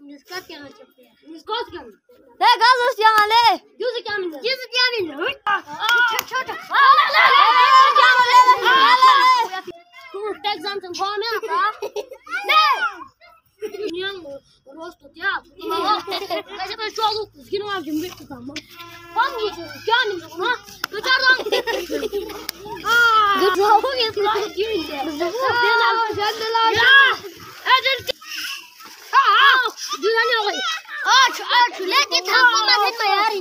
इसका क्या चलते हैं इसको क्या ले गाजर यहाँ ले जूस क्या मिल छोटा तू एग्जाम से फॉर्म में आता नियम रोज तो क्या कैसे तो शो उसकी ना जिम में तो काम कौन ये क्या नहीं ना तो चार रंग गुड हो गया तो क्यों है देना जल्दी ला एजेंट जुलाने हो गई आठ लेके था मम्मा से यार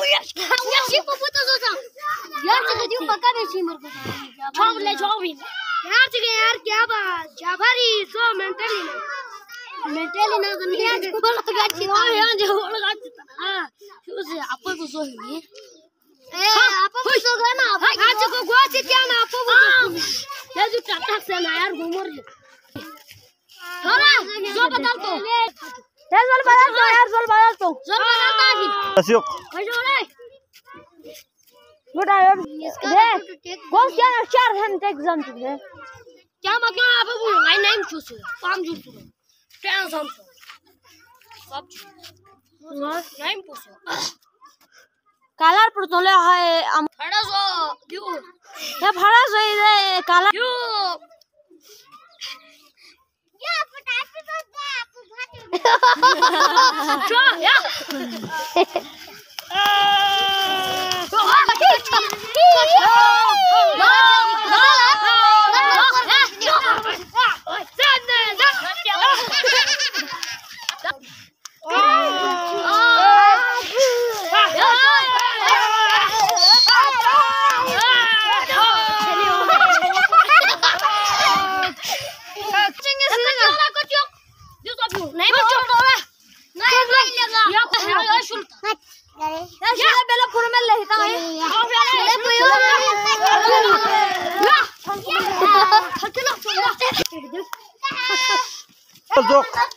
या शिपो पुतो सोचा यार तो दियो पक्का बेची मर को छोड़ ले यार तो यार क्या बात जाबारी सो मेंटली ना दुनिया को लगा छी यार जो लगा छी हां क्यों से आपको को सो है ए आपको को सो है ना आज को गोची क्या ना आपको ये जो टाटा से ना यार घूमर थोड़ा जो बदल तो यार जोल बदल तो अशोक गुड आई कौन सा चार घंटे एग्जाम है क्या मतलब आप बोलो मैं नहीं चूस काम चूस टेंशन सब नहीं पूछो कलर पर तोले है फड़ा सो क्यों ये फड़ा सो इधर कलर क्यों या Look.